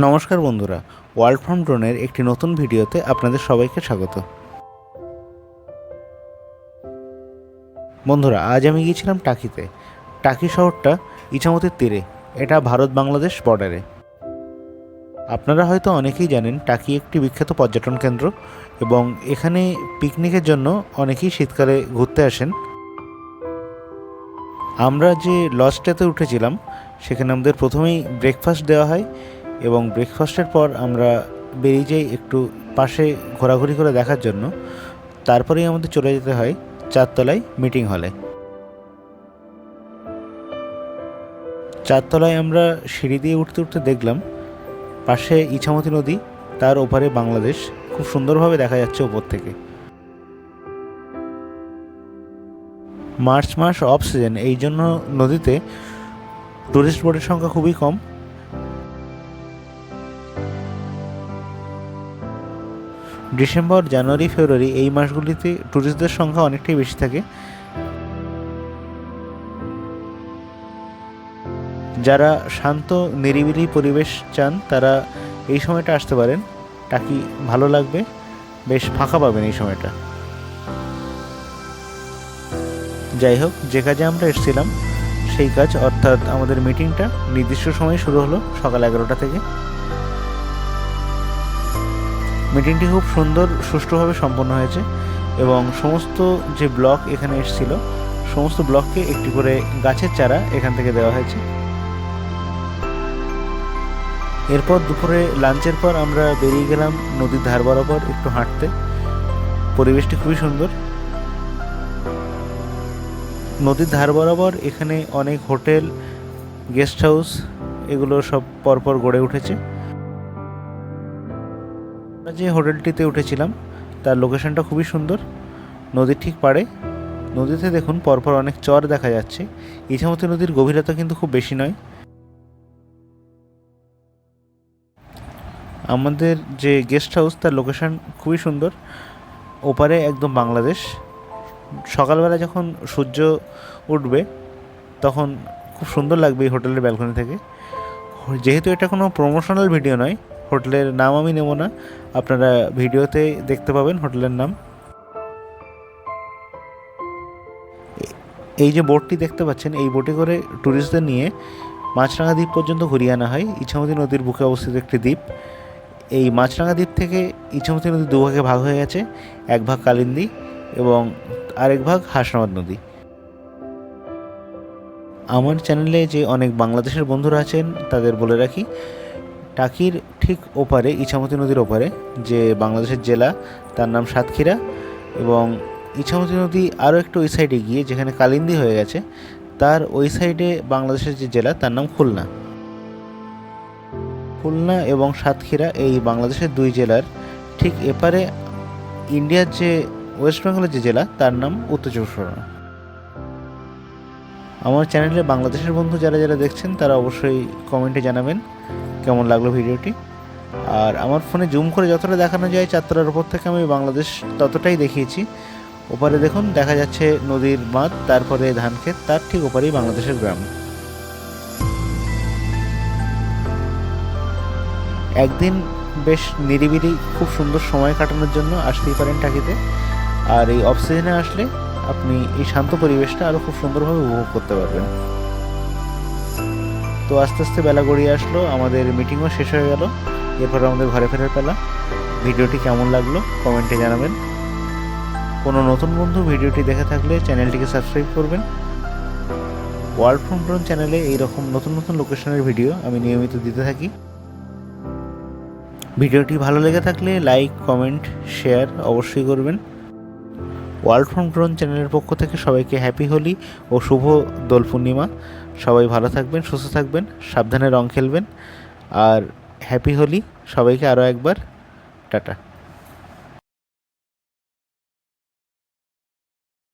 নমস্কার বন্ধুরা, world from ড্রোনের একটি নতুন ভিডিওতে আপনাদের সবাইকে স্বাগত। বন্ধুরা, আজ আমি গিয়েছিলাম টাকিতে। টাকি শহরটা ইছামতির তীরে, এটা ভারত বাংলাদেশ বর্ডারে। আপনারা হয়তো অনেকেই জানেন টাকি একটি বিখ্যাত পর্যটন কেন্দ্র এবং এখানে পিকনিকের জন্য অনেকেই শীতকালে ঘুরতে আসেন। আমরা যে লজটাতে উঠেছিলাম সেখানে আমাদের প্রথমেই ব্রেকফাস্ট দেওয়া হয় এবং ব্রেকফাস্টের পর আমরা বেরিয়ে যাই একটু পাশে ঘোরাঘুরি করে দেখার জন্য। তারপরেই আমাদের চলে যেতে হয় চারতলায় মিটিং হলে। চারতলায় আমরা সিঁড়ি দিয়ে উঠতে উঠতে দেখলাম পাশে ইছামতি নদী, তার ওপারে বাংলাদেশ খুব সুন্দরভাবে দেখা যাচ্ছে ওপর থেকে। মার্চ মাস অফ সিজন, এই জন্য নদীতে টুরিস্ট বোটের সংখ্যা খুবই কম। ডিসেম্বর, জানুয়ারি, ফেব্রুয়ারি এই মাসগুলিতে ট্যুরিস্টদের সংখ্যা অনেকটাই বেশি থাকে। যারা শান্ত নিরিবিলি পরিবেশ চান তারা এই সময়টা আসতে পারেন। টাকি ভালো লাগবে, বেশ ফাঁকা পাবেন এই সময়টা। যাই হোক, যে কাজে আমরা এসেছিলাম সেই কাজ, অর্থাৎ আমাদের মিটিংটা নির্দিষ্ট সময়ে শুরু হলো সকাল 11টা থেকে। মিটিংটি খুব সুন্দর সুষ্ঠুভাবে সম্পন্ন হয়েছে এবং সমস্ত যে ব্লক এখানে এসেছিল সমস্ত ব্লককে একটি করে গাছের চারা এখান থেকে দেওয়া হয়েছে। এরপর দুপুরে লাঞ্চের পর আমরা বেরিয়ে গেলাম নদীর ধার বরাবর একটু হাঁটতে। পরিবেশটি খুবই সুন্দর। নদীর ধার বরাবর এখানে অনেক হোটেল, গেস্ট হাউস এগুলো সব পরপর গড়ে উঠেছে। আমরা যে হোটেলটিতে উঠেছিলাম তার লোকেশনটা খুবই সুন্দর, নদীর ঠিক পাড়ে। নদীতে দেখুন পরপর অনেক চর দেখা যাচ্ছে। ইছামতি নদীর গভীরতা কিন্তু খুব বেশি নয়। আমাদের যে গেস্ট হাউস তার লোকেশন খুবই সুন্দর, ওপারে একদম বাংলাদেশ। সকালবেলা যখন সূর্য উঠবে তখন খুব সুন্দর লাগবে এই হোটেলের ব্যালকনি থেকে। যেহেতু এটা কোনো প্রমোশনাল ভিডিও নয়, হোটেলের নাম আমি নেব না, আপনারা ভিডিওতে দেখতে পাবেন হোটেলের নাম। এই যে বোটটি দেখতে পাচ্ছেন, এই বোটে করে ট্যুরিস্টদের নিয়ে মাছরাঙা দ্বীপ পর্যন্ত ঘুরিয়ে আনা হয়। ইছামতি নদীর বুকে অবস্থিত একটি দ্বীপ। এই মাছরাঙা দ্বীপ থেকে ইছামতি নদী দুভাগে ভাগ হয়ে গেছে, এক ভাগ কালিন্দী এবং আরেক ভাগ হাসনাবাদ নদী। আমার চ্যানেলে যে অনেক বাংলাদেশের বন্ধুরা আছেন তাদের বলে রাখি, টাকির ঠিক ওপারে, ইছামতি নদীর ওপারে যে বাংলাদেশের জেলা তার নাম সাতক্ষীরা, এবং ইছামতি নদী আরও একটু ওই সাইডে গিয়ে যেখানে কালিন্দী হয়ে গেছে তার ওই সাইডে বাংলাদেশের যে জেলা তার নাম খুলনা। খুলনা এবং সাতক্ষীরা এই বাংলাদেশের দুই জেলার ঠিক এপারে ইন্ডিয়ার যে ওয়েস্ট বেঙ্গলের যে জেলা তার নাম উত্তর চব্বিশ পরগনা। আমার চ্যানেলে বাংলাদেশের বন্ধু যারা যারা দেখছেন তারা অবশ্যই কমেন্টে জানাবেন কেমন লাগলো ভিডিওটি। আর আমার ফোনে জুম করে যতটা দেখানো যায় চারতলার উপর থেকে আমি বাংলাদেশ ততটাই দেখিয়েছি। ওপারে দেখুন দেখা যাচ্ছে নদীর বাঁধ, তারপরে ধানক্ষেত, তার ঠিক ওপারেই বাংলাদেশের গ্রাম। একদিন বেশ নিরিবিলি খুব সুন্দর সময় কাটানোর জন্য আসতেই পারেন টাকিতে। আর এই অফ সিজনে আসলে আপনি এই শান্ত পরিবেশটা আরও খুব সুন্দরভাবে উপভোগ করতে পারবেন। তো আস্তে আস্তে বেলা গড়িয়ে আসলো, আমাদের মিটিংও শেষ হয়ে গেল। এরপর আমাদের ঘরে ফেরার পালা। ভিডিওটি কেমন লাগলো কমেন্টে জানাবেন। কোনো নতুন বন্ধু ভিডিওটি দেখে থাকলে চ্যানেলটিকে সাবস্ক্রাইব করবেন। ওয়ার্ল্ড ফ্রম ড্রোন চ্যানেলে এইরকম নতুন নতুন লোকেশনের ভিডিও আমি নিয়মিত দিতে থাকি। ভিডিওটি ভালো লেগে থাকলে লাইক, কমেন্ট, শেয়ার অবশ্যই করবেন। ওয়ার্ল্ড ফ্রম ড্রোন চ্যানেলের পক্ষ থেকে সবাইকে হ্যাপি হোলি ও শুভ দোল পূর্ণিমা। সবাই ভালো থাকবেন, সুস্থ থাকবেন, সাবধানে রং খেলবেন। আর হ্যাপি হোলি সবাইকে আরও একবার। টাটা।